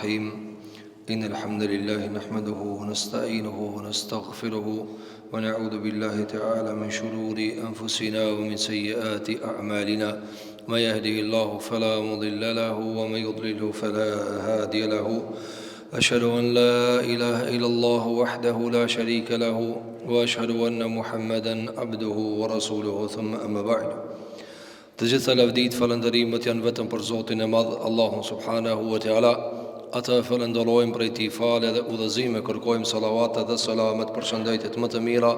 الرحيم إن الحمد لله نحمده ونستعينه ونستغفره ونعوذ بالله تعالى من شرور أنفسنا ومن سيئات أعمالنا ما يهده الله فلا مضل له ومن يضلله فلا هادي له أشهد أن لا إله إلا الله وحده لا شريك له وأشهد أن محمدا عبده ورسوله ثم أما بعد. Të gjitha lavdit falëndërimet janë vetëm për Zotin e Madh, Allahun subhanahu wa ta'ala. Ata falenderojmë për ti falë dhe udhëzime, kërkojmë salavatet dhe selamet për shëndetit më të mira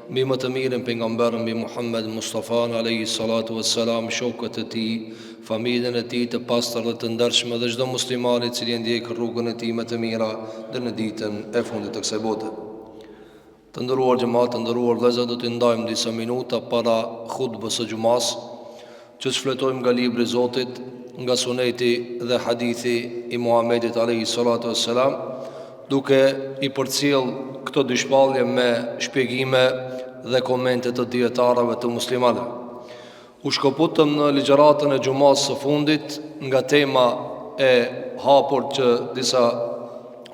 mbi më të mirën pejgamberin mbi Muhammed Mustafa alayhi salatu wassalam, shokët e tij, familjen e tij të pastër dhe të ndershme dhe çdo musliman i cili ndjek rrugën e tij më të mira deri në ditën e fundit të kësaj bote. Të nderuar xhamat, të nderuar vëllezër, do të ndajmë disa minuta para hutbës së xumas, që të shfletojmë nga libri i Zotit, nga suneti dhe hadithi i Muhamedit alayhi salatu wassalam, duke i përcjell këto dy shpallje me shpjegime dhe komente të dietarëve të muslimanëve. U shkoputëm në ligjëratën e xumas së fundit nga tema e hapur që disa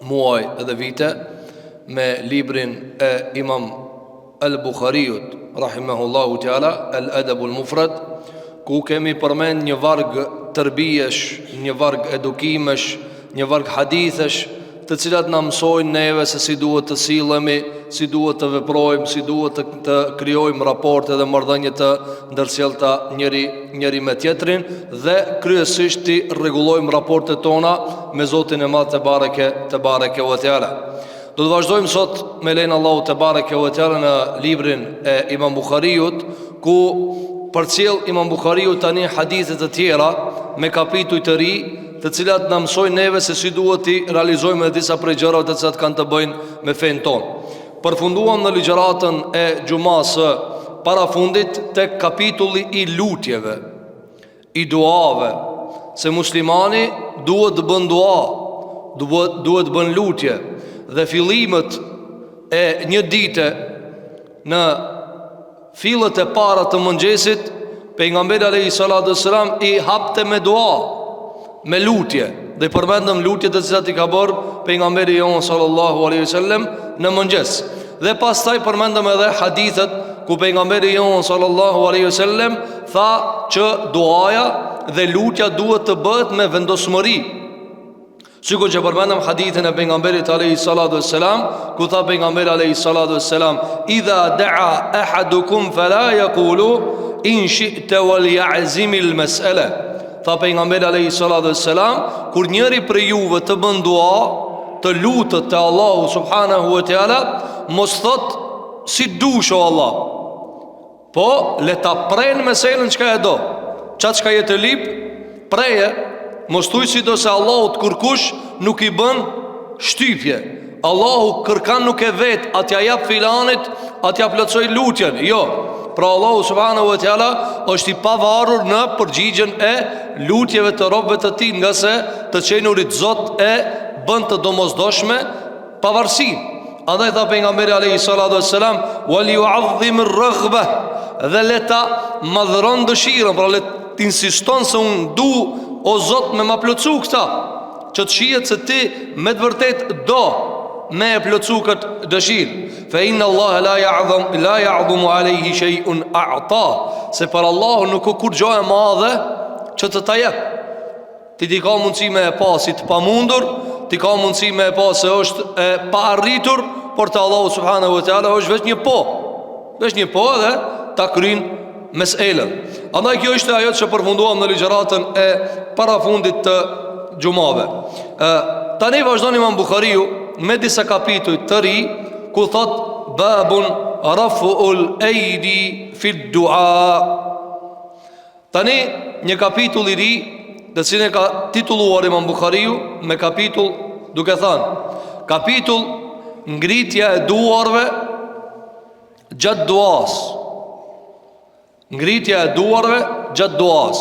muaj edhe vite me librin e Imam al-Bukhariut rahimahullahu ta'ala, Al-Adabul Mufrad, ku kemi përmend një varg tërbijesh, një varg edukimesh, një varg hadithesh, të cilat na mësojnë neve se si duhet të sillemi, si duhet të veprojmë, si duhet të krijojmë raporte dhe marrëdhënie të ndërsjellta njëri me tjetrin dhe kryesisht të rregullojmë raportet tona me Zotin e Madh te bareke ve teala. Do të vazhdojmë sot me lenin Allahu te bareke ve teala në librin e Imam Bukhariut, ku përcjell Imam Bukhariu tani hadithe të tjera me kapituj të ri, të cilat na mësojnë neve se si duhet të realizojmë edhe disa prej gjërave të cilat kanë të bëjnë me fen tonë. Përfunduam në ligjëratën e xumas së parafundit tek kapitulli i lutjeve, i duave, se muslimani duhet të bën dua, duhet të bën lutje, dhe fillimet e një dite në fillet e para të mëngjesit, pejgamberi alayhi salatu wassalam i hapte me dua, me lutje, dhe përmendëm lutjet të cilat i ka bërë pejgamberi jon sallallahu alaihi wasallam në mëngjes. Dhe pastaj përmendëm edhe hadithet ku pejgamberi jon sallallahu alaihi wasallam tha që duaja dhe lutja duhet të bëhet me vendosmëri. Sikur që përmendëm hadithin e pejgamberit alayhi salatu wassalam, ku tha pejgamberi alayhi salatu wassalam: "Idha da'a ahadukum fala yaqulu in shi'ta wal ya'zim al mas'ala." Tha pejgamberi alayhi salatu wassalam, kur njëri prej juve të bën dua, të lutet te Allahu subhanahu wa taala, mos thot si dush o Allah, po le ta pren meselën çka e do. Çka je të lip, preje. Mos thuj si do se Allahut kërkush nuk i bën shtypje. Allahu kërkan nuk e vet, atja jap filanit, atja plotësoj lutjen. Jo, pra Allahu subhanahu wa taala është i pavarur në përgjigjen e lutjeve të robëve të tij, nga se të qenurit Zot e bën të domosdoshme pavarësinë. Andaj tha pejgamberi alayhi salatu wassalam: "Wal yu'azzim ar-raghba", dhe leta madhron dëshirën, pra le të insiston se unë du o Zot me ma plotësu këta, që të shihet se ti me të vërtet do me e plotësu këtë dëshirë. Fa inna Allah la ya'dhamu alayhi shay'un a'ta, se për Allah nuk ka kur gjë e madhe që të ta jep. Ti ka mundësi me e pa si të pamundur, ti ka mundësi me e pa se është e pa arritur, por te Allahu subhanahu wa taala është vetëm një po dhe ta kryen meselën. Andaj kjo ishte ajo që përfunduam në ligjëratën e parafundit të xumave. Tani vazhdon Imam Bukhariu me disa kapituj të ri, ku thot babun rafu'ul aidi fi du'a. Tani një kapitull i ri, të cilin e ka titulluar Imam Bukhariu me kapitull duke thënë: kapitull ngritja e duarve gjatë duas. Ngritja e duarve gjatë duas.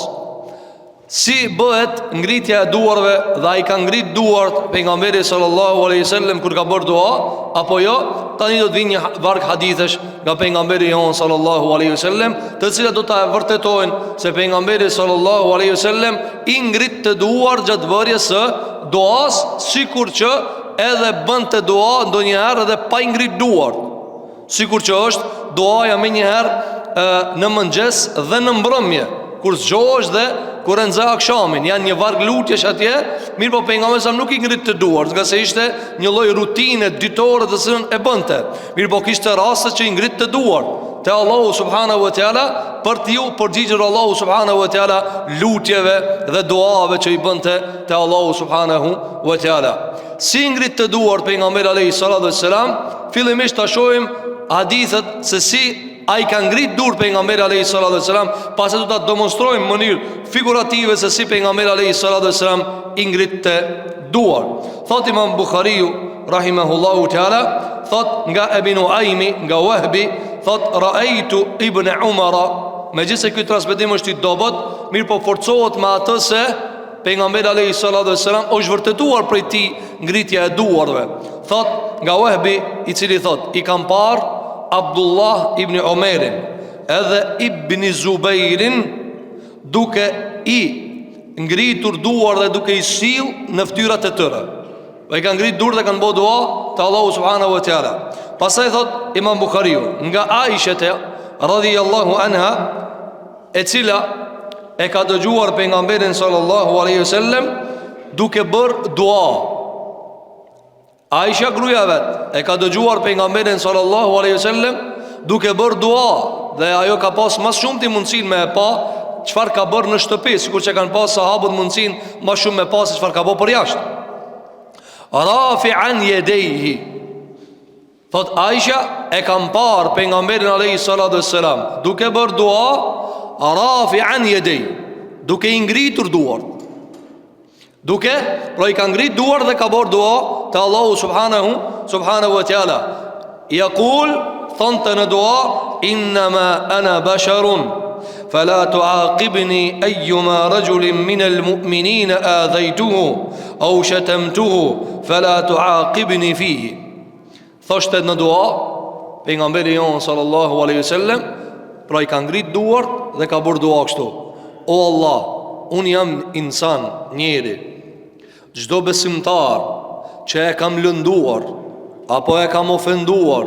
Si bëhet ngritja e duarve, dhe ai ka ngrit duart pejgamberi sallallahu alaihi wasallam kur ka bërë dua, apo jo? Tani do të vinë një varg hadithesh nga pejgamberi jon sallallahu alaihi wasallam, të cilat do ta vërtetojnë se pejgamberi sallallahu alaihi wasallam i ngrit të duar gjatë bërjes së duas, sikur që edhe bënte dua ndonjëherë edhe pa i ngrit duart. Sikur që është duaja më njëherë në mëngjes dhe në mbrëmje, kur zgjohesh dhe kur e nxe akshamin, janë një varg lutjesh atje, mirë po pejgamberi sa nuk i ngrit të duart, nga se ishte një lloj rutine ditore të cilën e bënte. Mirë po kishte raste që i ngrit të duart te Allahu subhanahu wa taala për t'ju përgjigjur Allahu subhanahu wa taala lutjeve dhe duave që i bënte te Allahu subhanahu wa taala. Si ngrit të duart pejgamberi alayhi salatu wassalam, fillimisht ta shohim hadithet se si a i ka ngrit dur pejgamberi alayhi salatu wassalam, pastaj do ta demonstrojmë në mënyrë figurative se si pejgamberi alayhi salatu wassalam i ngrit të duart. Thot Imam Buhariu rahimahullahu taala, thot nga Ibn Uaymi, nga Wahbi, thot ra'aytu Ibn Umara, megjithëse ky transmetim është i dobët, mirë po forcohet me atë se pejgamberi alayhi salatu wassalam është vërtetuar prej tij ngritja e duarve. Thot nga Wahbi, i cili thot i kam parë Abdullah ibn Omerin edhe Ibn Zubairin duke i ngritur duar dhe duke i sill në fytyrat e tyre. I kanë ngrit duar dhe kanë bërë dua te Allahu subhanahu wa taala. Pastaj thot Imam Buhariu nga Aisha radhiyallahu anha, e cila e ka dëgjuar pejgamberin sallallahu alaihi wasallam duke bërë dua. Aisha gruaja vet e ka dëgjuar pejgamberin sallallahu alaihi wasallam duke bërë dua, dhe ajo ka pas më shumë ti mundsinë me e pa çfarë ka bërë në shtëpi, sikur që kanë pas sahabët mundsinë më shumë me pas çfarë ka bërë për jashtë. Rafi'an yadayhi, thot Aisha e kam parë pejgamberin alaihi salatu wassalam duke bërë dua, rafi'an yadayhi, duke i ngritur duart. Duke, pra i ka ngrit duar dhe ka bërë dua te Allahu subhanahu wa taala. Yaqul, thonte në dua, innama ana basharun fala tu'aqibni ayyuma rajulin min almu'minina adhaytuhu aw shatamtuhu fala tu'aqibni fihi. Thoshte në dua pejgamberi jon sallallahu alaihi wasallam, pra i ka ngrit duart dhe ka bërë dua kështu: o Allah, unë jam insan, njeri, çdo besimtar që e kam lënduar apo e kam ofenduar,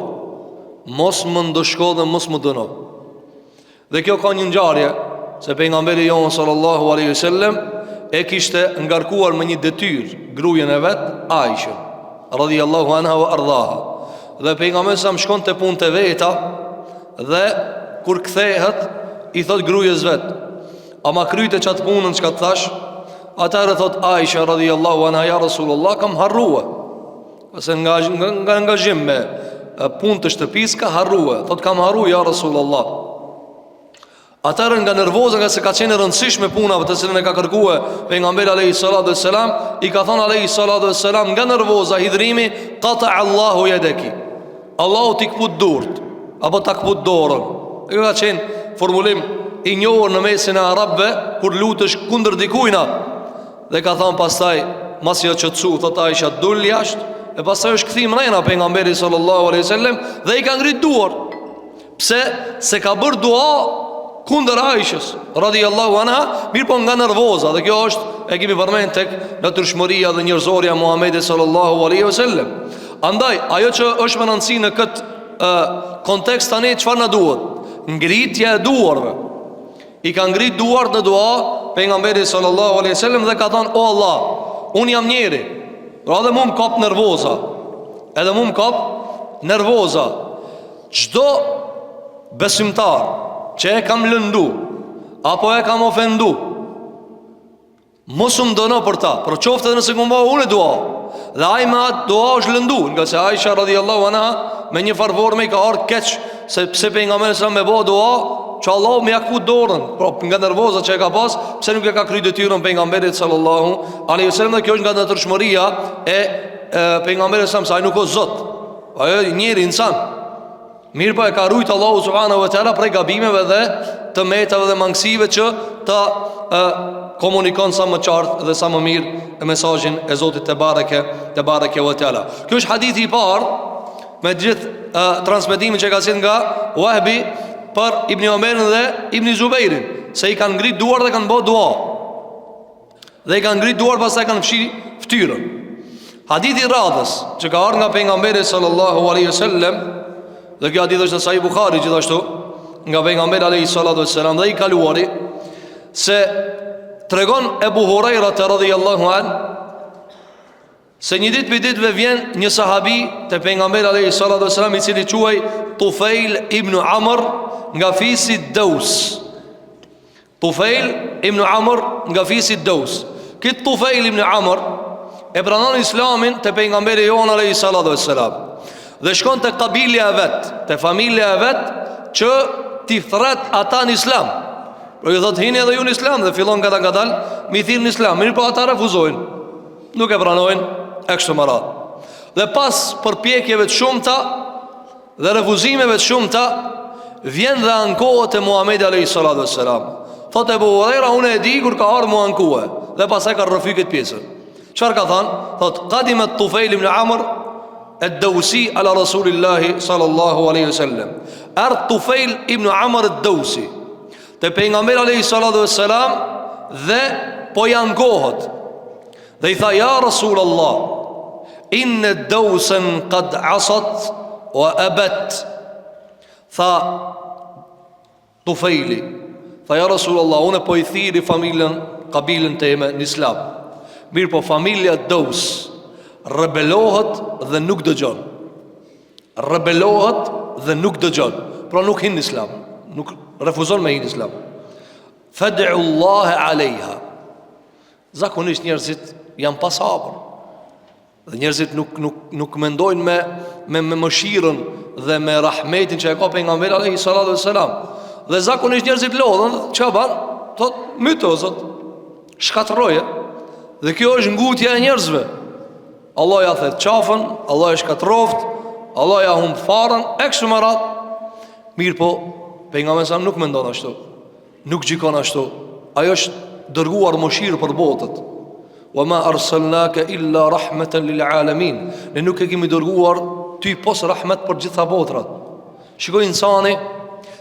mos më ndëshko dhe mos më dëno. Dhe kjo ka një ngjarje, se pejgamberi jon sallallahu alaihi wasallam e kishte ngarkuar me një detyrë gruajen e vet, Aisha radhiyallahu anha wa ardhaha. Dhe pejgamberi sa më shkon te punët e veta, dhe kur kthehet i thot gruajes vet: ama kryte qatë punën që ka të thash? Atëherë thot Aisha radhiyallahu anha: ja Rasulullah, kam harrua. Pse nga angazhim me punë të shtëpisë ka harrua. Thot kam harru ja Rasulullah. Atëherë nga nervoza, nga se ka qenë rëndësishme punave të cilën e ka kërkuar pejgamberi alayhi salatu wassalam, i ka thonë alayhi salatu wassalam nga nervoza, hidhrimi: qata Allahu yadaki, Allahu t'i kput durt apo t'a kput dorën. Kjo ka qenë formulim i njohur në mesin e arabëve kur lutesh kundër dikujna. Dhe ka thënë pastaj, masi jo qetësu, thot Aisha, dul jashtë, e pastaj është kthim rena pejgamberi sallallahu alaihi wasallam dhe i ka ngrit duar. Pse? Se ka bërë dua kundër Aishës radhiyallahu anha, mirë po nga nervoza. Dhe kjo është, e kemi përmend tek natyrshmëria dhe njerëzoria e Muhamedit sallallahu alaihi wasallam. Andaj ajo që është më rëndësi në këtë kontekst tani, çfarë na duhet? Ngritja e duarve. I ka ngrit duart në dua pejgamberi sallallahu alaihi wasallam dhe ka thënë: o Allah, unë jam njeri, pra edhe mu më kap nervoza. Edhe mu më kap nervoza. Çdo besimtar që e kam lëndu apo e kam ofendu, mos më dëno për ta, për qoftë edhe nëse kumba unë e dua. Dhe ai me atë dua është lëndu, nga se Aisha radhiyallahu anha me një farforme i ka ardhur keq, se pse pejgamberi sa me bë dua që Allah me jakpu dorën, pra nga nervoza që e ka pas, pse nuk e ka kry detyrën pejgamberit sallallahu alaihi wasallam. Dhe kjo është nga natyrshmëria e pejgamberit sa ai nuk është Zot, ai njeri insan. Mirë po e ka rujt Allahu subhanahu wa taala prej gabimeve dhe të metave dhe mangësive që ta komunikon sa më qartë dhe sa më mirë e mesazhin e Zotit te bareke wa taala. Ky është hadithi i parë me gjithë transmetimin që ka qenë nga Wahbi për Ibn Omerin dhe Ibn Zubairin, se i kanë ngrit duar dhe kanë bërë dua. Dhe i kanë ngrit duar, pastaj kanë fshi ftyrën. Hadithi radhës që ka ardhur nga pejgamberi sallallahu alaihi wasallam, dhe kjo hadith është në Sahih Buhari gjithashtu, nga pejgamberi alaihi salatu wassalam, dhe i kaluari, se tregon Ebu Huraira radhiyallahu an, se një ditë për ditëve vjen një sahabi te pejgamberi alaihi salatu wassalam, i cili quhej Tufail ibn Amr nga fisi Daus. Tufail ibn Amr nga fisi Daus. Këtë Tufail ibn Amr e pranon islamin te pejgamberi jon alayhi salatu wassalam, dhe shkon te kabilja e vet, te familja e vet, që t'i thret ata në islam. Por ju thot hini edhe ju në islam, dhe fillon gadal mi thirr në islam. Mirë po ata refuzojnë, nuk e pranojnë e kështu me radhë. Dhe pas përpjekjeve të shumta dhe refuzimeve të shumta, vjen dhe ankohet te Muhamedi alayhi salatu wassalam. Thot Ebu Huraira, unë e di kur ka ardhur mu ankohe, dhe pastaj ka rrëfy këtë pjesë. Çfarë ka thënë? Thot qadimat Tufail ibn Amr ad-Dawsi ala Rasulillahi sallallahu alaihi wasallam. Ard Tufail ibn Amr ad-Dawsi te pejgamberi alayhi salatu wassalam, dhe po jankohet. Dhe i tha, ja Rasulullah, inna Dawsan qad asat wa abat. Tha Tufaili, tha, ja Rasulullah, unë po i thiri familjen, kabilën teme në islam. Mirë po familja Daus rebelohet dhe nuk dëgjon. Rebelohet dhe nuk dëgjon, pra nuk hin në islam, nuk refuzon me hin në islam. Fad'u Allah alejha. Zakonisht njerëzit janë pa sabër, dhe njerëzit nuk mendojnë me mëshirën dhe me rahmetin që e ka pejgamberi alayhi salatu wassalam. Dhe zakonisht njerëzit lodhen, çfarë bën? Thot mytozot, shkatërroje. Dhe kjo është ngutja e njerëzve. Allah ja thet qafën, Allah e shkatroft, Allah ja humb farën, e kështu me radhë. Mirë po, pejgamberi sa nuk mendon ashtu, nuk gjikon ashtu. Ajo është dërguar mëshirë për botët. Wa ma arsalnaka illa rahmatan lil alamin. Ne nuk e kemi dërguar ty pos rahmet për gjitha botrat. Shikoj insani,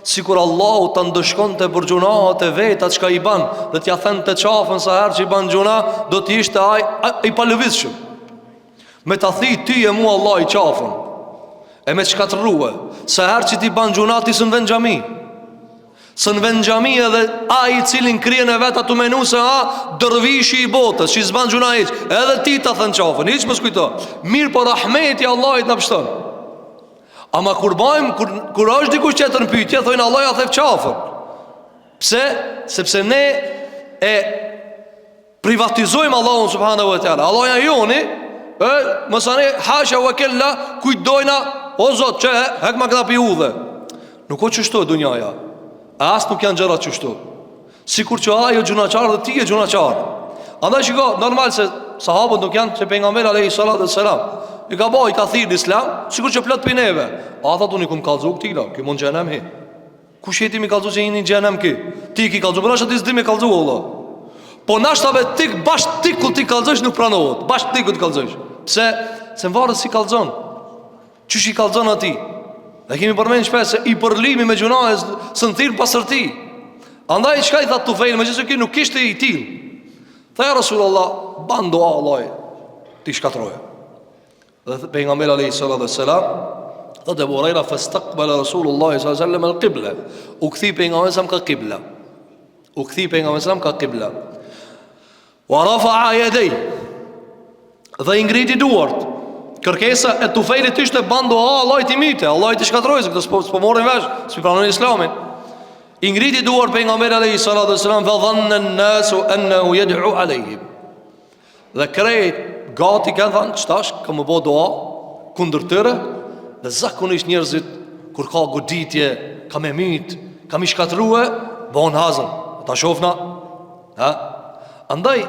sikur Allahu ta ndëshkonte për gjunaat e veta çka i ban, dhe t'ja thënë të qafën sa herë që i ban gjuna, do t'i ishte ai i palëvizshëm. Me ta thi ty e mua Allah i qafën, e me shkatërrua, sa herë që t'i ban gjuna ti sën vend xhami. Sën vend xhami, edhe ai i cilin krijen e vet atu menu se dërvishi i botës, që i s'ban gjuna hiç, edhe ti ta thën qafën, hiç mos kujto. Mirë po rahmeti i Allahit na pështon. Ama kur është dikush tjetër në pyetje, thonë Allah ja thef qafën. Pse? Sepse ne e privatizojmë Allahun subhanahu wa taala. Allah ja joni, mësani hasha wa kella, kujdojna, o Zot, që hek ma këta pi udhe. Nuk o qështu e dunjaja, as nuk janë gjërat qështu. Sikur që ajo gjunaqar dhe ti e gjunaqar. Andaj shiko, normal se sahabët nuk janë që pejgamberi alayhi salatu wassalam i ka bo, i ka thirë në islam, sikur që plot për neve. A thot unë i kum kalzu këtila, ki mund gjenem hi. Kush jeti mi kalzu që i një gjenem ki? Ti ki kalzu, për nashtë ti s'di mi kalzu, Allah. Po nashtave tik, bashkë tik ku ti kalzësh nuk pranohet. Bashkë tik ku ti kalzësh. Pse? Se më varës si kalzon. Qysh i kalzon ati? Dhe kemi përmenë shpes se i përlimi me gjunahës së në thirë pasër ti. Andaj qka i thot Tufail, me gjithë ki nuk kishte i til. Tha ja Rasulullah, ban doa Allah, ti shkatroje. Dhe pejgamberi alayhi salatu wassalam, thotë Abu Huraira, fastaqbala Rasulullah sallallahu alaihi wasallam al-qibla. U kthi pejgamberi sa ka qibla. U kthi pejgamberi sa ka qibla. Wa rafa'a yaday. Dhe i ngriti duart. Kërkesa e Tufailit ishte bando Allah i timite, Allah i të shkatrojë, se këto s'po morën vesh, s'pi pranojnë islamin. I ngriti duart pejgamberi alayhi salatu wassalam, fa dhanna an-nasu annahu yad'u alayhim. Dhe krejt gati kanë thënë, qëtash, ka më bo doa kundër tëre. Dhe zakonisht njerëzit, kur ka goditje, ka me mit, ka mi shkatruhe, bon hazën, ta shofna. Andaj,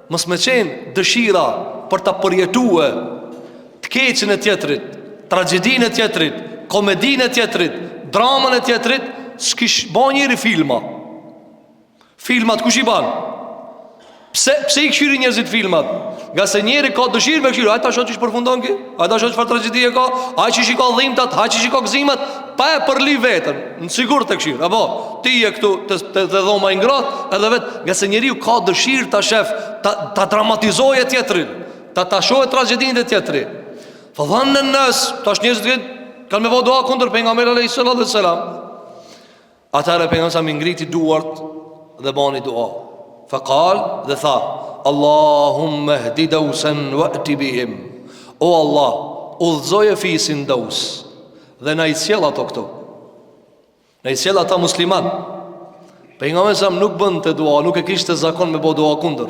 mës me qenë dëshira për ta përjetue të keqen e tjetrit, tragedin e tjetrit, komedin e tjetrit, dramën e tjetrit, s'kish ba njëri filma. Filmat kush i ban? Pse i këshyri njerëzit filmat? Nga se njeri ka dëshirë me këshyri. Ajta shot që përfundon ki, ajta shot që farë tragedie ka, aj që shiko dhimtat, aj që shiko gëzimat, pa e përli vetën, në sigur të këshyri. Apo, ti e këtu të dhoma i ngrat, edhe vetë, nga se njeri ka dëshirë të shef, ta dramatizoj e tjetërin, ta shohë tragjedin e tjetri. Fa dhanna an-nas, tash njerëzit kanë me vao dua kundër pejgamberit alayhis salam. Atëherë pejgamberi sa më ngriti duart dhe bani dua. Fa qal dhe tha: Allahumma hdi Dausan wa'ti bihim. O Allah, udhzoje fisin Daus dhe na i sjell ato këtu. Na i sjell ata musliman. Pejgamberi sa nuk bënte dua, nuk e kishte zakon me bë dua kundër.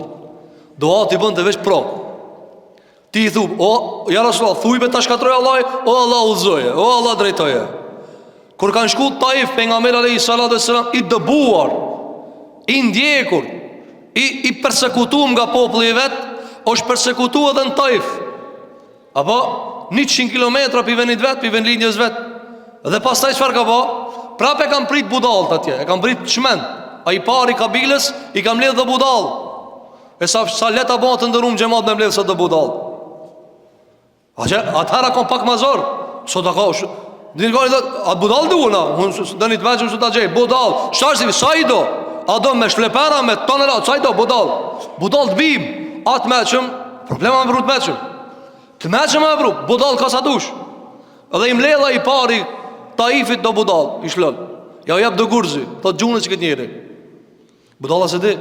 Dua ti bënte veç pro. Ti i thu, o, ja Rasulullah, thuj me ta shkatroj Allah, o Allah udhzoje, o Allah drejtoje. Kur kanë shku Taif, pejgamberi alayhis salam i dëbuar, i ndjekur, i persekutuar nga populli i vet, është persekutuar edhe në Taif. Apo 100 kilometra pi vendit vet, pi vendlinjës vet. Dhe pastaj çfarë ka bë? Prapë kanë prit budallt atje, e kanë prit çmend. Ai pari kabilës i ka mbledh dhe budall. E sa leta bëhet të ndërum xhamat me mbledh sa të budall. Atëra kanë pak mazor. Sot ka Din gori do a budall duona, dani të vajmë sot atje, budall. Çfarë sa i do? A do me shlepera me tonela, sa i do budall? Budall të bim, atë meçëm, problema me brut meçëm. Të meçëm me brut, budall ka sa dush. Edhe i mbledha i pari Taifit do budall, i shlol. Ja jap do gurzi, thot gjunë që këtë njeri. Budalla se di.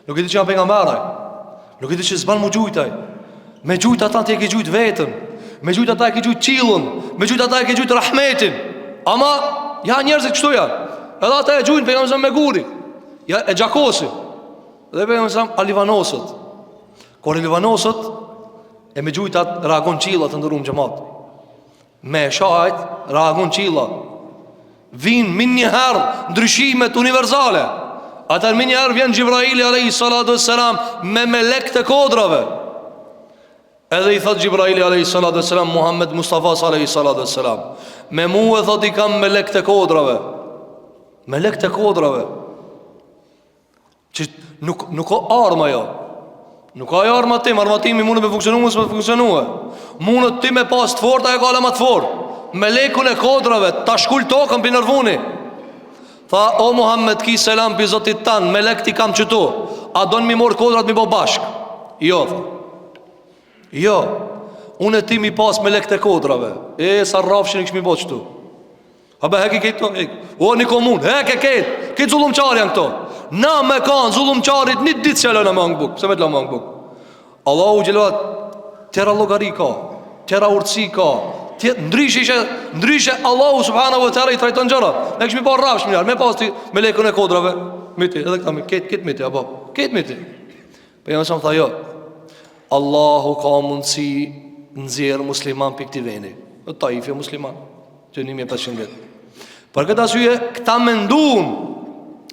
Nuk e di çka pejgamberi. Nuk e di ç'i s'ban mu gjujtaj. Me gjujt ata ti e ke gjujt vetën. Me gjujt ata e ke gjujt qillën. Me gjujt ata e ke gjujt rahmetin. Ama ja njerëzit kështu janë. Edhe ata e gjujnë pejgamberin me guri. Ja e gjakosi. Dhe pejgamberi a livanosët. Kur e livanosët e me gjujt atë reagon qilla të ndërum xhamat. Me shajt reagon qilla. Vin min një herë ndryshimet universale. Atër min një herë vjen Gjibraili alayhis salam me melek të kodrave. Edhe i thot Gjibraili alayhis salam Muhammed Mustafa alayhis salam, me mu e thot i kam melek të kodrave. Melek të kodrave që nuk ka arma jo. Nuk ka arma tim, armatimi mund me funksionu, mund me funksionu. Mund ti me pas të forta e ka ala ma të fort. Melekun e kodrave ta shkull tokën për nërvuni. Tha, o Muhammed ki selam për zotit tanë, melek ti kam qëtu, a do në mi morë kodrat mi bo bashk? Jo, tha. Jo, unë e ti mi pas melek të kodrave. Sa rafshin i këshmi bo qëtu. Habe heki këtë to, o një komun, heki këtë zullum qari janë këto. Na me kanë zullum qarit një ditë që lëna me angbuk. Se me të lëna me angbuk. Allahu gjelohat, tjera logari ka, tjera urtësi ka, ndryshe Allahu subhanahu wa ta'ala i trajton gjëra. Ne këshmi pa rafsh miljar, me pas ti me lekën e kodrave. Miti, edhe këta me ketë miti, apo, ketë miti. Për jam e sa më tha jo, Allahu ka mundësi nëzirë musliman për këti veni. Taif e musliman, që 1500 vjetë. Për këtë asyje, këta mendun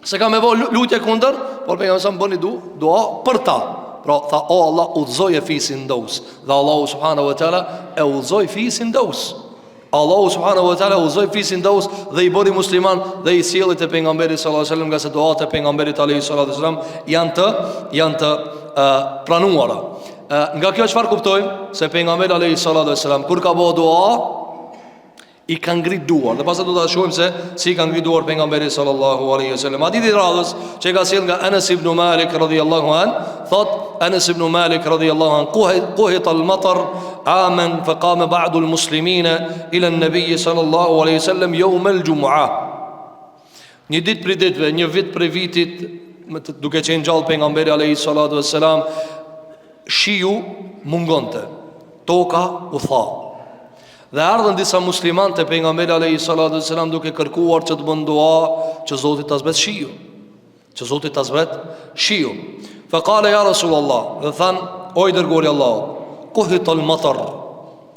se ka me bo lutje kunder, por për jam e sa më bëni dua për ta. Pra tha, o Allah udhzoj e fisin dos. Dhe Allahu subhanahu wa ta'ala e udhzoj fisin dos. Allahu subhanahu wa ta'ala udhzoj fisin dos dhe i bëri musliman dhe i sjellit e pejgamberit sallallahu alaihi wasallam, nga se duat e pejgamberit alaihi sallallahu alaihi wasallam janë të pranuara. Nga kjo çfarë kuptojmë? Se pejgamberi alaihi sallallahu alaihi wasallam kur ka bëu dua i ka ngrit duar. Dhe pastaj do ta shohim se si ka ngrit duar pejgamberi sallallahu alaihi wasallam. Hadithi i radhës që ka sjell nga Anas ibn Malik radhiyallahu an, thot Anas ibn Malik radhiyallahu an, quhita al-matar aman fa qama ba'du al-muslimina ila an-nabiy sallallahu alaihi wasallam yawm al-jum'ah. Një ditë prej ditëve, një vit prej vitit, duke qenë gjallë pejgamberi alaihi salatu wassalam, shiu mungonte, toka u tha. Dhe ardhën disa musliman të pejgamberi alayhi salatu wassalam duke kërkuar që të bën dua që Zoti ta zbret shiu. Që Zoti ta zbret shiu. Fa qala ya Rasulullah, dhe than, o i dërguari i Allahut, quhital matar.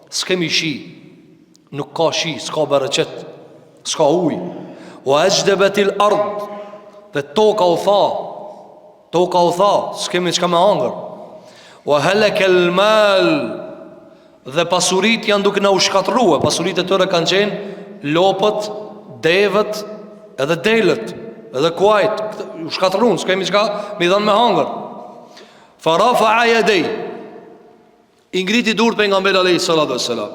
S'kemi shi, nuk ka shi, s'ka bereqet, s'ka ujë. Wa ajdabatil ard, dhe toka u tha, s'kemi çka me hangër. Wa halakal mal, dhe pasurit janë duke na u shkatërruar. Pasurit e tëre kanë qenë lopët, devët, edhe delët, edhe kuajt, u shkatërruan, s'kemi çka mi dhënë me hangër. Fa rafa'a yadai, i ngriti durët pejgamberi alayhi salatu wassalam.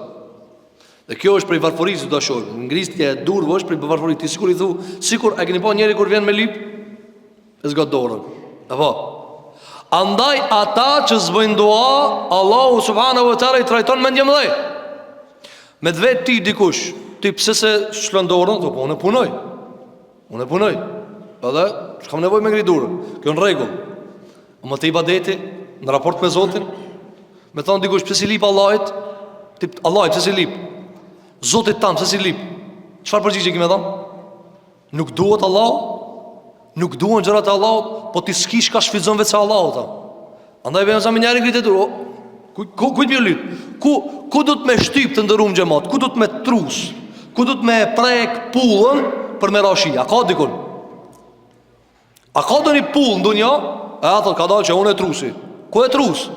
Dhe kjo është prej varfërisë do ta shohim. Ngritja e durëve është prej varfërisë. Sikur i thu, sikur e keni pa njëri kur vjen me lip, e zgjat dorën. Apo Andaj ata që zbojnë dua, Allahu subhanahu wa taala i trajton me ndjemëdhej. Me të vetë ti dikush, ti pse se shlëndorën, po unë punoj. Unë punoj. Edhe s'kam nevojë me ngridurë. Kjo në rregull. Më të ibadeti në raport me Zotin, me thonë dikush pse si lip Allahit, ti Allahit pse si lip? Zotit tam pse si lip? Çfarë përgjigje kemë dhënë? Nuk duhet Allahu? Nuk duhen gjërat e Allahut, po ti s'kish ka shfrytëzon vetë Allahut. Andaj vjen sa më njëri ngritet durë. Ku më lut? Ku do të më shtyp të ndërum xhamat? Ku do të më trus? Ku do të më prek pullën për me rashi? A ka dikun? A ka doni pull ndonjë? A thon ka dalë që unë e trusi. Ku e trus?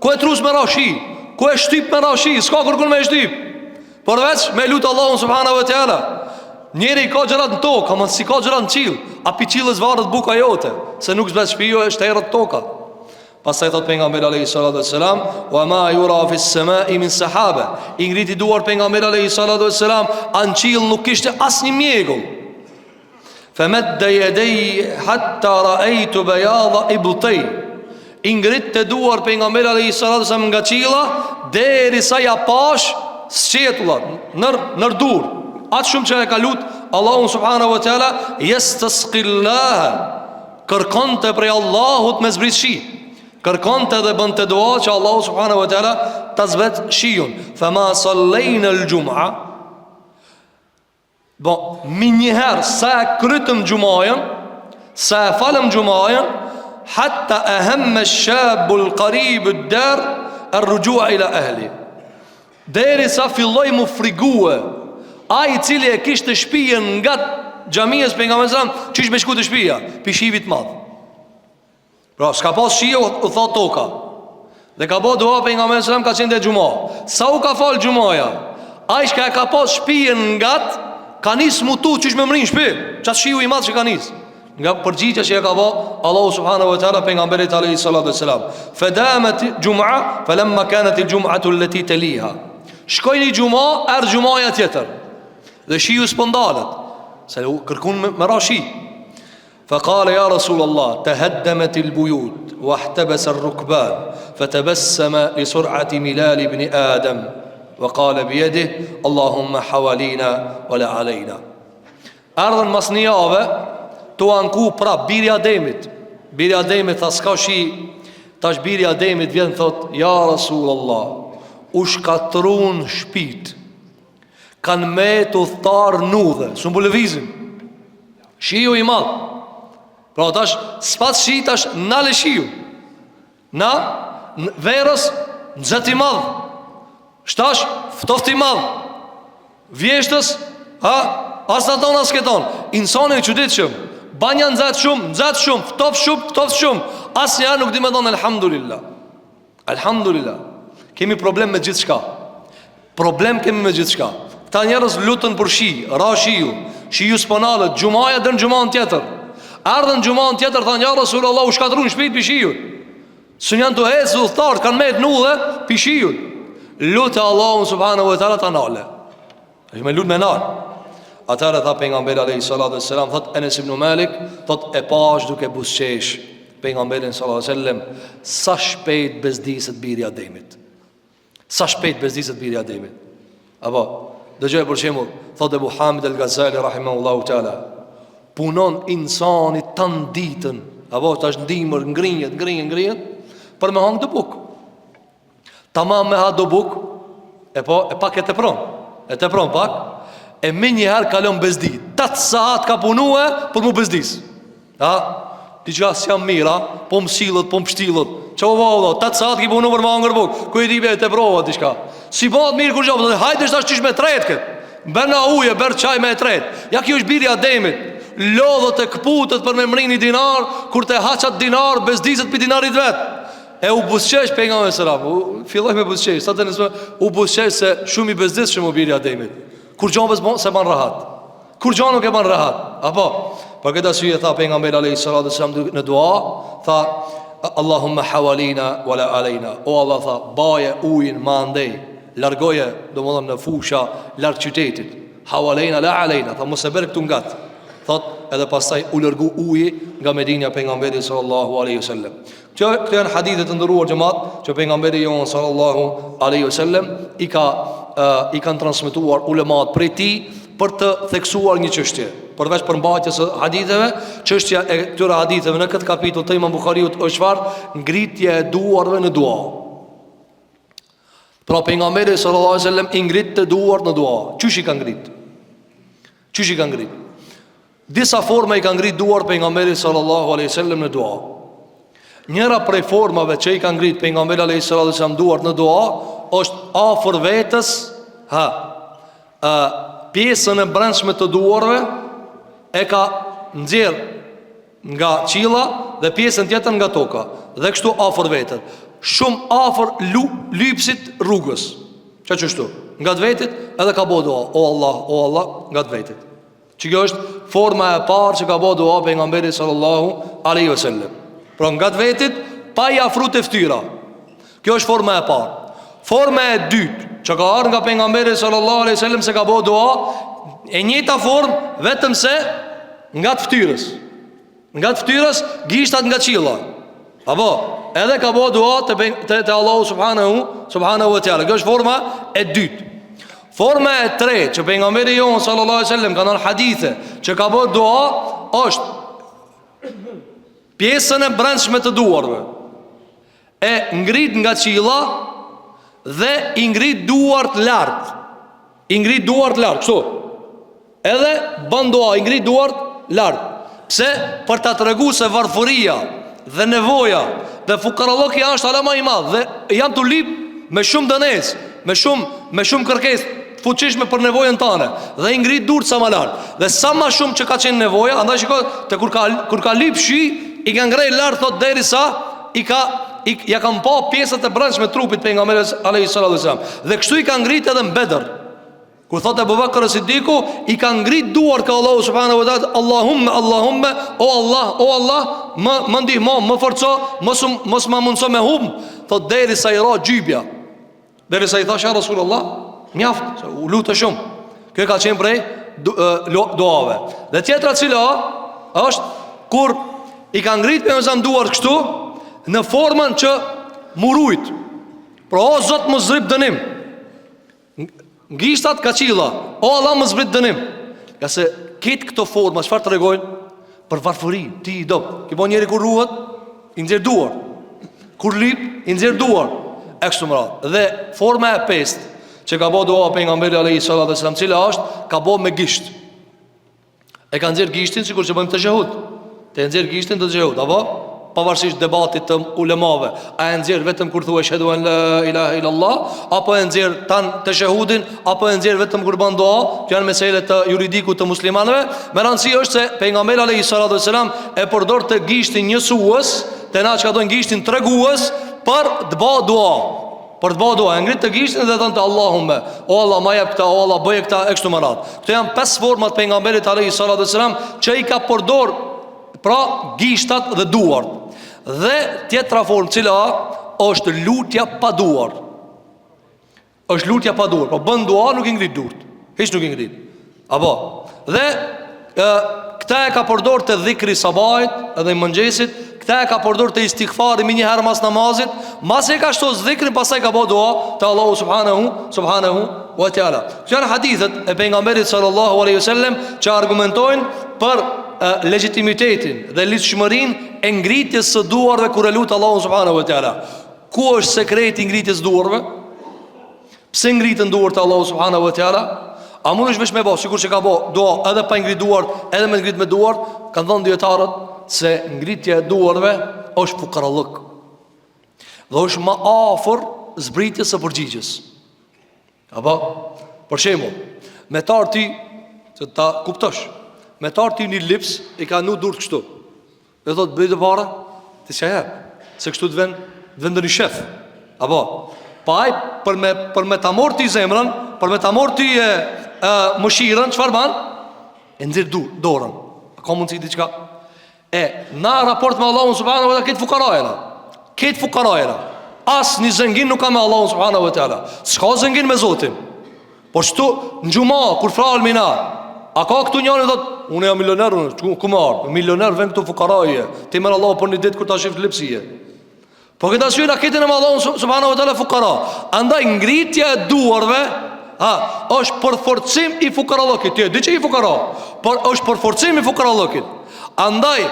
Ku e trus me rashi? Ku e shtyp me rashi? S'ka kërkun me shtyp. Përveç me lut Allahun subhanahu wa taala. Njeri ka gjërat në tokë, ama si ka gjërat në qill. A pi qillës varet buka jote, se nuk zbret shtëpia është errët toka. Pastaj thot pejgamberi alayhi salatu wassalam, "Wa ma yura fi as-sama'i min sahaba." I ngriti duar pejgamberi alayhi salatu wassalam, an qill nuk kishte asnjë mjegull. Famadda yaday hatta ra'aytu bayada ibtay. I ngrit të duar pejgamberi alayhi salatu wassalam nga qilla derisa ja pash sqetullat nër dur. Atë shumë që e ka lut Allahu subhanahu wa taala, yastasqillah, kërkonte prej Allahut me zbrit shi. Kërkonte dhe bënte dua që Allahu subhanahu wa taala ta zbret shiun. Fama sallayna al-jum'a. Bon, minjëherë sa krytëm gjumajën, sa falëm gjumajën, hatta ahamma ash-shabu al-qarib ad-dar ar-rujua ila ahli. Deri sa filloi mu frigue ai i cili e kishte shtëpinë nga xhamias pejgamberit sallallahu alajhi wasallam, çish me shku te shtëpia, pishivit madh. Pra, s'ka pas shije u thot toka. Dhe ka bë dua pejgamberit sallallahu alajhi wasallam ka qenë te xhuma. Sa u ka fal xumaja, ai shka ka pas shtëpinë ngat, ka nis mutu çish me mrin shtëpi. Çat shiu i madh që ka nis. Nga përgjigja që e ka bë Allahu subhanahu wa taala pejgamberit alayhi salatu wasalam. Fadamat jum'a falamma kanat al-jum'atu allati taliha. Shkojni xhuma, er xumaja tjetër. Dhe shiu s'pondalet, se u kërkun me rashi. Faqala ya Rasulullah, tahaddamat al-buyut wa ihtabasa ar-rukban, fatabassama li sur'ati Milal ibn Adam, wa qala bi yadihi Allahumma hawalina wa la alayna. Ardhën mas një javë, tu anku prap biri Ademit. Biri Ademit tha s'ka shi. Tash biri Ademit vjen thot, ja Rasulullah, u shkatrun shpit, kanë me të thtarë nudhe, së më lëvizim. Shiju i madhë. Pra tash, s'pas shi tash nale shiju. Na, verës, nëzët i madhë. Shtash, ftoft i madhë. Vjeshtës, as të tonë as keton. Insani i qëditë shumë. Banja nëzët shumë, ftoft shumë. As njerë nuk di me donë, alhamdulillah. Alhamdulillah. Kemi problem me gjithë shka. Problem kemi me gjithë shka. Ta njerës lutën për shi, ra shiju s'panalët, gjumaja dhe në gjumajën tjetër. Ardhën gjumajën tjetër, tha njerë Rasulullah u shkatru në shpit për shiju. Së njën të hecë u thartë, kanë me të nudhe për shiju. Lutë Allahun subhanahu wa ta'ala ta nale. Me lutë me nalë. Atërë tha pejgamberi alayhi salatu wassalam, thot Enes ibn Malik, thot e pash duke busqesh pejgamberin sallallahu alaihi wasallam, sa shpejt bezdiset biri Ademit. Sa shpejt bezdiset biri Ademit. Apo dëgjoj për shembull, thot Ebu Hamid al-Ghazali rahimahullahu taala, punon insani tan ditën, apo tash ndimër ngrinjet për me hang të buk. Tamam me ha do buk, e pak e tepron pak, e me njëherë kalon bezdit. 8 saat ka punue për mu bezdis. Ti që asë jam mira, po më silët, po më pështilët. Që o valla, 8 saat ki punu për më hangër buk. Ku i dibe e te prova t'i shka. Si bat mirë kur gjopë, hajde shtash qish me tret këtë. Berna uje, ber qaj me tret. Ja kjo është biri Ademit. Lodhët e këputët për me mrini dinar, kur te haqat dinar, bezdiset për dinarit vetë. E u busqesh për nga me sërap. Filloj me busqesh. U busqesh se shumë i bezdis shumë u biri Ademit. Kur gjonë se ban rahat. Kur gjonë nuk e ban rahat. Apo, për këtë asyje tha pejgamberi alayhi salatu wasallam në dua, tha Allahumma hawalina wala alayna. O Allah, tha, baje ujin ma andej, largoje, do më dhëmë në fusha larg qytetit. Hawalina la alayna, tha mos e bërë këtu ngat. Thot edhe pastaj u lërgu uji nga Medinja pejgamberi sallallahu alaihi wasallam. Këto janë hadithe të ndëruar xhamat që pejgamberi jon sallallahu alaihi wasallam i kanë transmetuar ulemat prej tij për të theksuar një çështje. Përveç përmbajtjes së haditheve, çështja e këtyre haditheve në këtë kapitull të Imam Buhariut është çfarë? Ngritja e duarve në dua. Pra pejgamberi sallallahu alaihi wasallam i ngrit të duart në dua. Çish i ka ngrit? Çish i ka ngrit? Disa forma i ka ngrit duart pejgamberi sallallahu alaihi wasallam në dua. Njëra prej formave që i ka ngrit pejgamberi alaihi sallallahu alaihi wasallam duart në dua është afër vetes, pjesën e brendshme të duarve e ka nxjerr nga qilla dhe pjesën tjetër nga toka, dhe kështu afër vetes. Shumë afër lypsit rrugës. Çka çështu? Nga të vetit edhe ka bëu dua, o Allah, nga të vetit. Që kjo është forma e parë që ka bëu dua pejgamberi sallallahu alaihi wasallam. Pra nga të vetit pa i afru të ftyra. Kjo është forma e parë. Forma e dytë që ka ardhur nga pejgamberi sallallahu alaihi wasallam se ka bëu dua e njëjta formë, vetëm se nga të ftyrës. Nga të ftyrës gishtat nga qilla. Apo edhe ka bëu dua te Allahu subhanahu wa taala. Kjo është forma e dytë. Forma e tretë që pejgamberi jon sallallahu alaihi wasallam ka dhënë hadithe që ka bëu dua është pjesën e brendshme të duarve e ngrit nga qilla dhe i ngrit duart lart. I ngrit duart lart, kështu. Edhe bën dua, i ngrit duart lart. Pse? Për ta treguar se varfëria dhe nevoja dhe fukarallëkia është ala më i madh dhe janë të lip me shumë dënes, me shumë kërkesë fuqishme për nevojën tënde dhe i ngrit duart sa më lart. Dhe sa më shumë që ka qenë nevoja, andaj shikoj te kur ka lip shi, i ka ngrej lart thot derisa ja kanë pa pjesët e brendshme të trupit pejgamberit alayhi salatu wasallam. Dhe kështu i ka ngrit edhe në Bedër. Kur thot Abu Bakr Siddiku, i ka ngrit duart ka Allahu subhanahu wa taala, Allahumma, o Allah, më ndihmo, më forco, mos më mundso me hum. Thot derisa i ra gjybja. Derisa i thash Rasulullah, mjaft, u lutë shumë. Kjo ka qenë prej duave. Dhe tjetra cila është kur i ka ngrit me mësam duart kështu në formën që murujt. Pra o Zot më zrip dënim. Gishtat ka qilla, o Allah më zbrit dënim. Ka se kitë këto forma çfarë tregojnë? Për varfëri. Ti i dop, ki po njeri kur ruhet i nxjerr duar, kur lip i nxjerr duar, e kështu me radhë. Dhe forma e pestë që ka bëu dua pejgamberi alayhi salatu wasallam, cila është ka bëu me gisht. E ka nxjerr gishtin sikur që bëjmë tashahhud. Te nxjerr gishtin të tashahhud, apo pavarësisht debatit të ulemave, a e nxjerr vetëm kur thuaj shahadu an la ilaha illallah, apo e nxjerr tan tashahhudin, apo e nxjerr vetëm kur bën dua, që janë mesele të juridikut të muslimanëve. Me rëndësi është se pejgamberi alayhi salatu wasalam e përdor të gishtin njësues, te na çka do gishtin tregues për të bërë dua. Për të bërë dua, ngrit të gishtin dhe thon te Allahumma, o Allah më jep këta, o Allah bëj këta e kështu me radhë. Këto janë pesë format pejgamberit alayhi salatu wasalam që i ka përdor, pra gishtat dhe duart. Dhe tjetra formë cila është lutja pa duar. Është lutja pa duar. Po bën dua nuk i ngrit duart. Hiç nuk i ngrit. Apo. Dhe këta e ka përdor të dhikri sabahit edhe i mëngjesit. Këta e ka përdor të istighfari më një herë mas namazit. Mas e ka shtos dhikrin, pastaj ka bëu dua te Allahu subhanahu wa taala. Janë hadithet e pejgamberit sallallahu alaihi wasallam që argumentojnë për legitimitetin dhe lidhshmërinë e ngritjes së duarve kur e lut Allahu subhanahu wa taala. Ku është sekreti i ngritjes së duarve? Pse ngritën duart Allahu subhanahu wa taala? A mundesh veç me bë, sikur që ka bë dua edhe pa ngrit duart, edhe me ngrit me duart, kanë thënë dietarët se ngritja e duarve është fukarallëk. Dhe është më afër zbritjes së përgjigjes. Apo, për shembull, me tar ti që ta kuptosh. Me tar ti një lips i ka nu durt kështu. Dhe thot bëj të para, ti çka jep? Se kështu të vend një shef. Apo, pa ai për me ta marr ti zemrën, për me ta marr ti mëshirën, çfarë bën? E nxjerr dorën. Ka mundsi diçka? Na raport me Allahun subhanahu wa taala këtë fukarajera. As një zëngin nuk ka me Allahun subhanahu wa taala. S'ka zëngin me Zotin. Por shtu në xhuma kur fral mina, A ka këtu njëri thot, unë jam milioner, ku më ardh? Milioner vën këtu fukaraje. Ti merr Allahu për një ditë kur ta shif lipsie. Po këtë arsye na ketën me Allahun subhanahu wa taala fukara. Andaj ngritja e duarve, është për forcim i fukarallokit. Ti e di që i fukara, por është për forcim i fukarallokit. Andaj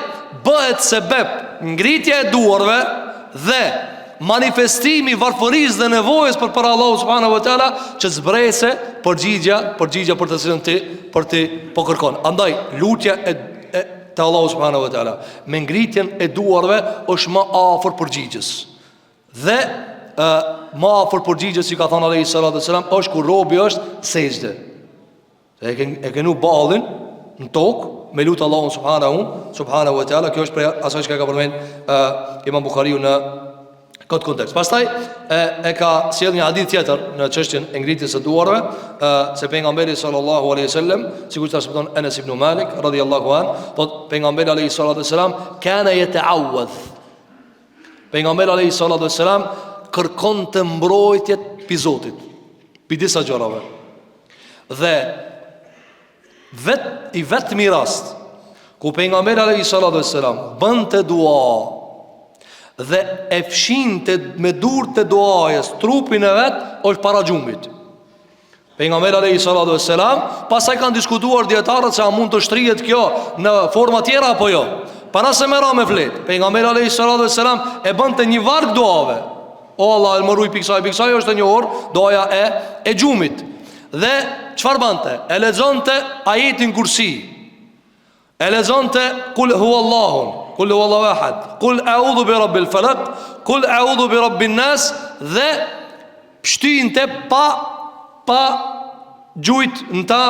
bëhet sebeb ngritja e duarve dhe manifestimi varfërisë dhe nevojës për para Allahu subhanahu wa taala që zbrese përgjigja për të cilën ti po kërkon. Andaj lutja e te Allahu subhanahu wa taala me ngritjen e duarve është më afër përgjigjes. Dhe më afër përgjigjes, si ka thënë alayhi salatu wasalam, është kur robi është sejdë. E kenu ballin në tokë me lutë Allahun subhanahu wa taala. Kjo është për asaj që ka përmend Imam Buhariu në këtë kontekst. Pastaj e ka sjell një hadith tjetër në çështjen e ngritjes së duarve, se pejgamberi sallallahu alaihi wasallam, sikur transmeton Anas ibn Malik radhiyallahu an, thot pejgamberi alayhi salatu wasalam kana yata'awwadh. Pejgamberi alayhi salatu wasalam kërkonte mbrojtje pi Zotit, pi disa gjërave. Dhe vetmi rast ku pejgamberi alayhi salatu wasalam bënte dua dhe e fshinte me durë të duajës trupin e vetë, është para gjumit. Pejgamberi alayhi salatu wassalam, pasaj kanë diskutuar dietarët se a mund të shtrihet kjo në forma tjera apo jo. Para se merra me flet, pejgamberi alayhi salatu wassalam e bënte një varg duave. O Allah, elmëruj piksaj është një orë, doja e gjumit. Dhe çfarë bante? E lexonte ajetin Kursi. E lexonte kul huwallahun, kul huwallahu ahad, kul a'udhu bi rabbil falaq, kul a'udhu bi rabbin nas, dhe pshtinte pa gjujt në ta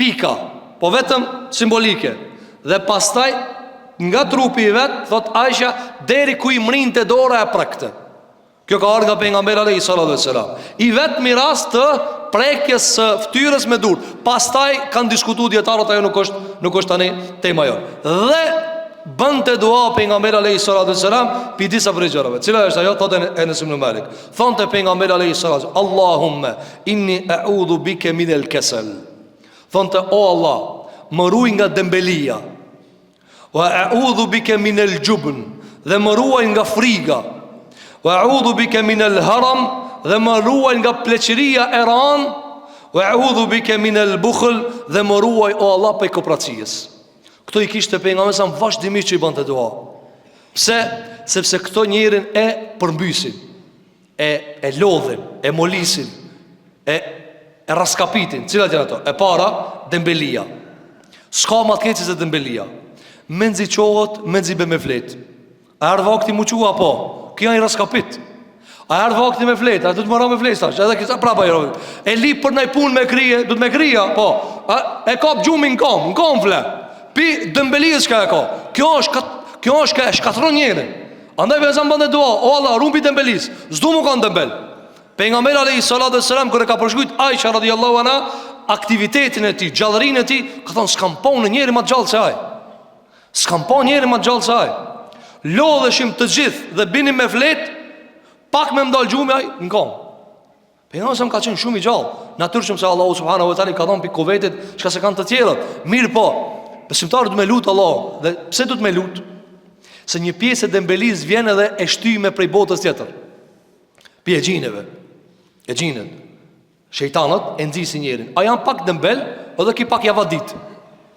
pika, po vetëm simbolike. Dhe pastaj nga trupi i vet, thot Aisha, deri ku i mrinte dora e prekte. Kjo ka ardhur nga pejgamberi alayhi salatu wassalam. I vetmi rast të prekjes së fytyrës me dur. Pastaj kanë diskutuar dietarët, ajo nuk është tani tema jonë. Dhe bënte dua pejgamberi alayhi salatu wassalam pi disa gjërave. Cila është ajo? Thotë Anas ibn Malik. Thonte pejgamberi alayhi salatu, Allahumma inni a'udhu bika min al-kasal. Thonte, o Allah, më ruaj nga dembelia. Wa a'udhu bika min al-jubn, dhe më ruaj nga friga. Wa a'udhu bika min al-haram, dhe më ruaj nga pleqëria e ran. Wa a'udhu bika min al-bukhl, dhe më ruaj, o Allah, prej kopracijës. Këto i kishte pejgamberi sa vazhdimisht që i bënte dua. Pse? Sepse këto njerin e përmbysin, e lodhin, e molisin, e raskapitin. Cilat janë ato? E para, dembelia. S'ka më të keq se dembelia. Menzi qohët, menzi be me flet. A erdhë vakti mu qua po? Kjo janë i raskapit. A erdhë vakti me flet, a du të më ra me flet tash? Edhe kisa prapa i rovit. E lip për nëj pun me krije, du të me krija, po. E kap gjumin në kom fle. Pi dëmbelijës ka e ka. Kjo është ka e shkatron njerin. Andaj për e zanë bënde dua, o Allah, rumpi dëmbelijës, zdu mu kanë dëmbel. Pejgamberi alayhi salatu wassalam, kër e ka përshkujt Aisha radhiyallahu anha aktivitetin e ti, gjallërinë e ti, ka thonë, s'kam pa unë njeri ma të gjallë se aj. S'kam pa njeri ma të gjallë se aj. Lodheshim të gjithë dhe binim me flet, pak me mdal gjumi aj, në kom. Pejgamberi sa më ka qenë shumë i gjallë. Natyrshëm se Allahu subhanahu wa taala ka thonë për kuvetit, shka se kanë të tjerët. Mirë po, besimtarët du me lutë Allah. Dhe pse du të me lutë? Se një pjesë e dembelis vjen edhe e shtyme prej botës tjetër. Pi e gjineve, e gjinët, shejtanët e nxjisin njerin. A janë pak dembel, edhe ki pak javadit.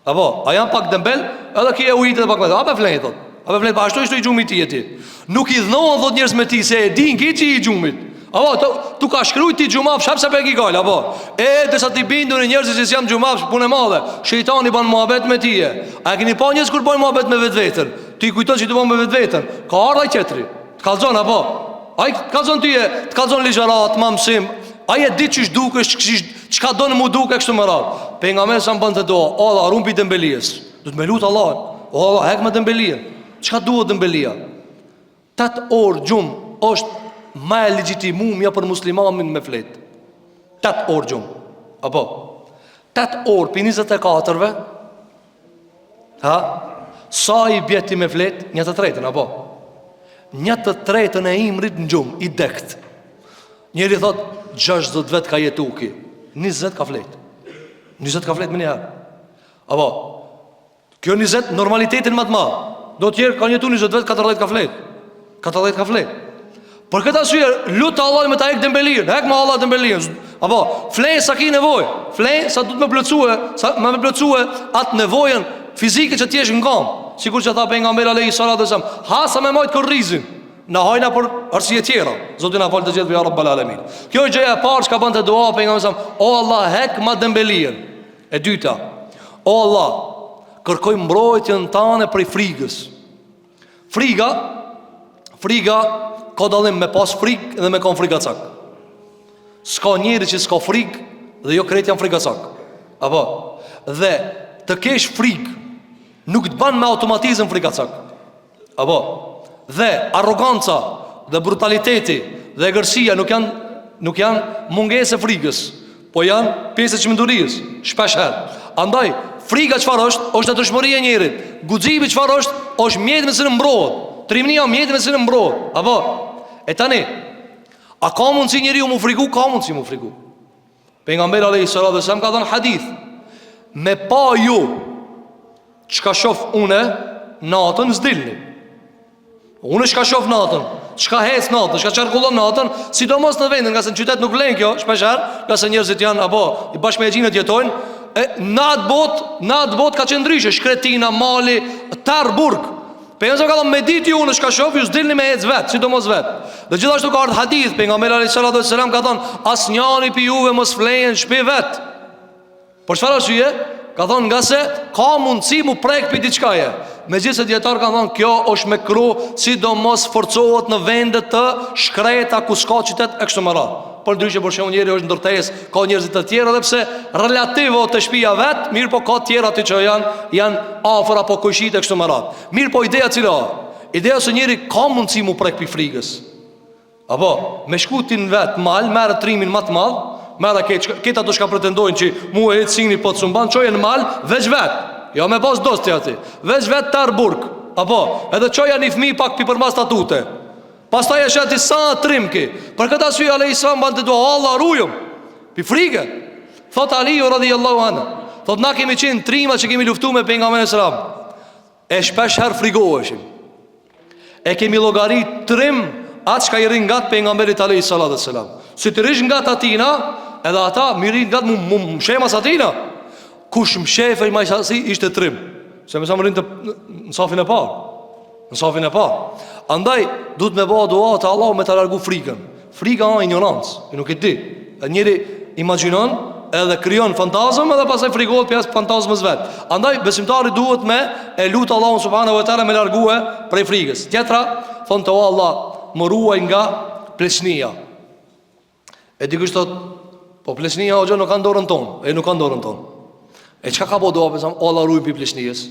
Apo, a janë pak dembel, edhe ki e ujit edhe pak me të. A pe flenë, thot. A pe flenë, pa ashtu ishtu i gjumit ti e ti. Nuk i dhnohen, thot, njerës me ti, se e din ki që i gjumit. Apo, tu ka shkrujt ti gjumaf, shap se pe ki gall, apo. Desa ti bindu në njerës që si jam gjumaf, punë e madhe. Shejtani ban muhabet me ti e. A e keni pa njerës kur bojnë muhabet me vetën? Ti kujton që ti bojnë me vetën. Ka ardha i qetri. Të kalzon, apo. Ai të kalzon ty, të kalzon ligjarat, ma mësim. Ai e di çish dukesh, çka don mu duke kështu më radh. Pejgamberi sa mban të do, o Allah, rumpi dembelies. Do të më lut Allahun. O Allah, hek me dembelien. Çka duhet dembelia? 8 orë gjum është më e legjitimuar për muslimanin me flet. 8 orë gjum. Apo 8 orë për 24-ve. Ha? Sa i bjeti me flet? Një të tretën, apo? Një të tretën e imrit në gjumë, i dekt. Njeri thot, 60 vet ka jetu ki, 20 ka flet. 20 ka flet më një herë. Apo kjo 20 normalitetin më të madh. Do të tjerë kanë jetu 20 vet 14 ka flet. 14 ka flet. Për këtë arsye lut Allah me ta hek dembelin. Hek me Allah dembelin. Apo flej sa ki nevojë. Flej sa do të më plotësue, sa më plotësue atë nevojën fizike që ti jesh në kam. Sikur që tha pejgamberi alayhi salatu wasallam, ha sa më mojt korrizin. Na hajna për arsye tjera. Zoti na fal të gjithë ya rabbal alamin. Kjo është gjëja e parë që ka bën të dua pejgamberi sa, o Allah hek ma dembelin. E dyta, o Allah, kërkoj mbrojtjen tane prej frikës. Friga ka dallim me pas frikë dhe me kon frikacak. S'ka njeri që s'ka frikë dhe jo krejt janë frikacak. Apo, dhe të kesh frikë nuk të ban me automatizëm frikacak. Apo, dhe arroganca dhe brutaliteti dhe egërsia nuk janë mungese frikës, po janë pjesë e çmendurisë, shpesh herë. Andaj, frika çfarë është? Është dëshmëria e njerit. Guximi çfarë është? Është mjeti me cilën mbrohet. Trimnia mjeti me cilën mbrohet. Apo, e tani, a ka mundsi njeriu mu friku? Ka mundsi mu friku. Pejgamberi alayhi salatu wasallam ka thënë hadith: me pa ju çka shoh unë natën s'dilni. Unë çka shoh natën, çka hec natën, çka çarkullon natën, sidomos në vendin, nga se në qytet nuk vlen kjo, shpeshherë, nga se njerëzit janë apo i bashkë me xhinët jetojnë, në atë bot ka qenë ndryshe, shkretina, mali, tar burg. Pejgamberi ka thënë me ditë unë çka shoh, ju s'dilni me hec vet, sidomos vet. Dhe gjithashtu ka ardhur hadith, pejgamberi alayhi salatu wasallam ka thënë, asnjëri pi juve mos flejen shtëpi vet. Por çfarë arsye? Ka thonë nga se ka mundësi mu prek për diçkaje. Megjithëse dietar ka thonë kjo është me kru, sidomos forcohet në vendet të shkreta ku s'ka qytet e kështu me radhë. Por ndryshe për shembull njeri është ndërtesë, ka njerëz të tjerë edhe pse relativo të shtëpia vet, mirë po ka të tjera aty që janë afër apo kushit e kështu me radhë. Mirë po ideja cila? Ideja se njeri ka mundësi mu prek për frikës. Apo me shkutin vet mal, merr trimin më të madh. Mera këta do shka pretendojnë që mu e hetë signi po të sumban, qoje në mal, veç vet. Jo me pas dosti ati. Veç vet tar burg. Apo, edhe qoja një fmi pak pi përma statute. Pas ta e sheti sa trimki. Për këta arsye alayhi salam ban të dua, Allah rujëm pi frike. Thot Aliu radhiyallahu anhu, thot na kemi qenë trima që kemi luftu me pejgamberin sallam. E shpesh her frigoheshim. E kemi llogarit trim atë që ka i rinë nga të pejgamberit alayhi salatu wassalam. Si të rish nga të atina, edhe ata mirin nga të më shemas atina. Kush më shefe i majsasi ishte trim. Se me sa më rinë në safin e parë. Në safin e parë. Andaj, du të me bëha dua të Allah me të largu frikën. Frika a ignorancë, nuk e ti. Njeri imaginon edhe kryon fantazëm, edhe pasaj frikohet pjesë fantazmës vetë. Andaj, besimtari duhet me e lutë Allahun subhanahu wa taala me largue prej frikës. Tjetra, thonë të Allah, më ruaj nga pleçnia. E dikush thot, po pleçnia o gjë nuk ka dorën tonë. E nuk ka dorën tonë. E çka ka bo doa për o Allah ruaj pi pleçnijes?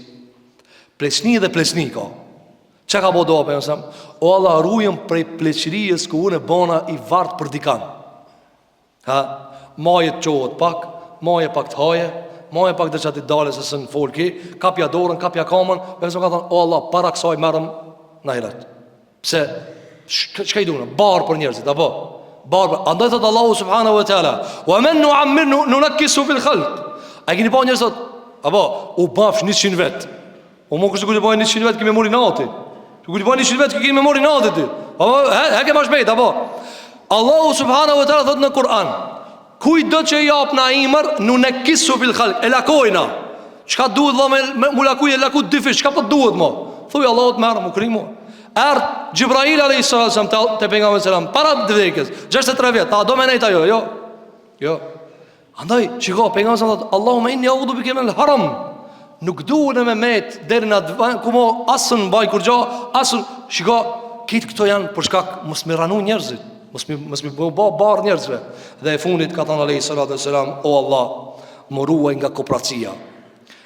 Pleçni dhe pleçni ka. Çka ka bo doa për o Allah ruajëm prej pleçërijës ku unë bona i vartë për dikan. Ha, majet qohet pak, maje pak të haje, maje pak dhe që ati dale se së në folki, kapja dorën, kapja kamën, për ka thonë, o Allah, para kësaj merëm në hiret. Pse, çka i dunë? Barë për njerëzit, apo? Barë, andaj thëtë Allahu subhanahu wa ta'ala, wa men nu ammir nu nakkisu fil khalq. A keni pa njerëzit, apo, u bafsh 100 vet. O më kështë ku të bajnë 100 vet, kemi mori nati. Ku të bajnë 100 vet, kemi mori nati ti. Apo, heke ma shpejt, apo. Allahu subhanahu wa ta'ala thëtë në Kur'an, kujdo që jap na imër, nu nakkisu fil khalq, e lakojna. Çka duhet dhe mu lakuj e laku dy fish, çka po duhet mo? Thuj Allahu të merë, mu kri mo. Erdë Gjibrail a.s. të pejgamberit sallam para të vdekjes 63 vjet, ta do me nejta jo. Andaj, shiko, pejgamberi sallam thot, Allahumma inni a'udhu bika minal haram. Nuk duhen me met deri në atë ku mo asën mbaj kur gjo, asën, shiko, kitë këto janë për shkak mos mi ranu njerëzit, mos mi bë bar njerëzve. Dhe e fundit ka thënë a.s. o Allah, më ruaj nga kooperacia.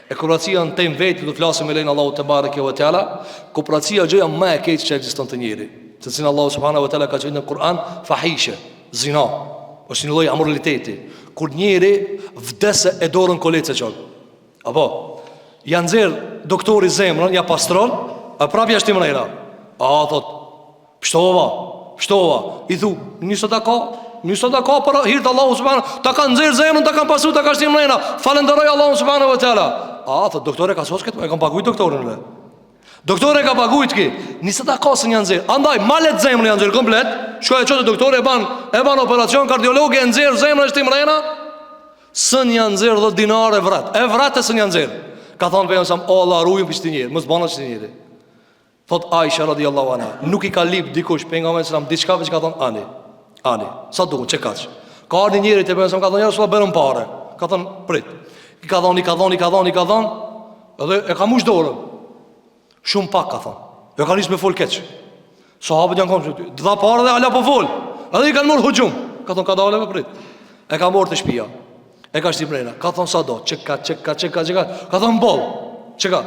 E kooperacia në tem vetë, do të flasim me lejnë Allahu te bareke ve teala. Kooperacia gjëja më e keq që ekziston te njeri. Se sin Allahu subhanahu wa taala ka thënë në Kur'an, fahisha, zina, ose një lloj amoraliteti. Kur njeri vdesë e dorën kolecë çon. Apo janë nxjerr doktori zemrën, ja pastron, a prapë jashtë mënera. A thot, pshtova. I thu, nisë ta ka, Nisa ta ka për hir të Allahu subhanahu, ta ka nxjerr zemrën, ta ka pasur, ta ka shtim mrena. Falenderoj Allahun subhanahu wa taala. Tha doktore ka sos këtë, e kam paguajt doktorin le. Doktore ka paguajt ki. Nisa ta ka se janë nxjerr. Andaj malet zemrën janë nxjerr komplet. Shkoj e çon te doktori e ban operacion kardiologi e nxjerr zemrën shtim mrena. Sën janë nxjerr 10 dinare vrat. E vratë sën janë nxjerr. Ka thonë pejgamberi o Allah ruajmë pistinjer, mos bana pistinjer. Thot Aisha radhiyallahu anha, nuk I ka lip dikush pejgamberit sallam diçka veç ka thonë ani. Sa duhet çekaç. Ka ardhi njëri te pejgamberi ka thonë ja s'u bën parë. Ka thonë prit. I ka thonë, edhe e ka mush dorën. Shumë pak ka thonë. Jo ka nis me fol keq. Sahabët janë konë, dha parë dhe ala po fol. Edhe I kanë marrë hujum. Ka thonë ka dalë me prit. E ka marrë te shtëpia. E ka shtim mrena. Ka thonë sa do, çeka. Ka thonë boll. Çeka.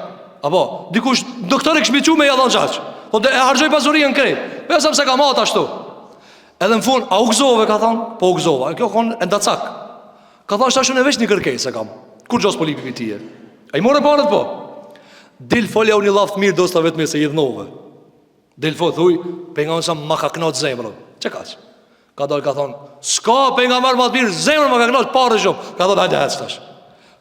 Apo, dikush doktori kishmi çu me ja dhon çaj. Po e harxoj pasurinë krejt. Pesëm se ka marrë ashtu. Edhe në fund, a u gëzove, ka thonë? Po u gëzova, kjo konë endacak. Ka thonë, shtashu në veç një kërkesë kam. Kur gjos po lipi për tije? A I more parët po? Dil folja u një laftë mirë, dosta vetë me se i dhnove. Dil folja, thuj, për nga nësam ma ka knot zemrën. Që kaq? Ka dalë, ka thonë, s'ka për nga marë ma të mirë, zemrën ma ka knot, parë shumë. Ka thonë, hajde hec tash.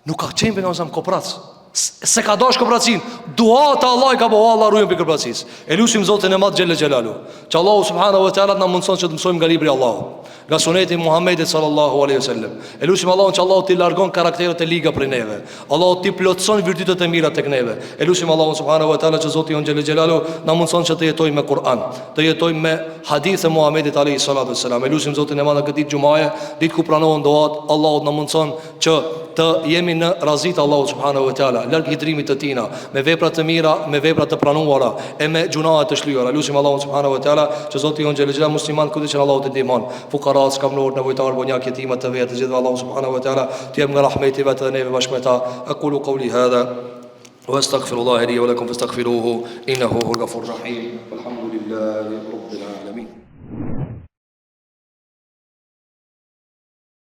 Nuk ka qenë për nga nësam kopratës. Se ka dash kopratësin. Dua të Allah I ka po Allah rujën për kopratësis. E lusim Zotin e madh Gjelle Gjelalu, që Allahu subhanahu wa ta'ala na mundson që të mësojmë nga libri Allahu, nga suneti Muhammedit sallallahu alaihi wasallam. E lusim Allahun që Allahu t'i largon karakteret e liga prej neve. Allahu t'i plotson virtytet e mira tek neve. E lusim Allahun subhanahu wa ta'ala që Zoti jon Gjelle Gjelalu na mundson që të jetojmë me Kur'an, të jetojmë me hadithe Muhammedit alaihi salatu wassalam. E lusim Zotin e madh këtë ditë xumaje, ditë ku pranohen duat, Allahu na mundson që të jemi në razit Allahu subhanahu wa ta'ala, larg hidrimit të tina, me vepra të mira, me vepra të pranuara e me gjunahet të shlyera. Lutim Allahun subhanahu wa ta'ala që Zoti jon xhelal musliman kudo që Allahu të ndihmon, fuqarat, skamnor, nevojtar, bonjak, jetimat të vetë, gjithë Allahu subhanahu wa ta'ala të jem nga rahmeti vetë dhe neve bashkë me ta. Aqulu qawli hadha wa astaghfirullaha li wa lakum fastaghfiruhu innahu huwal ghafurur rahim. Alhamdulillahi rabbil alamin.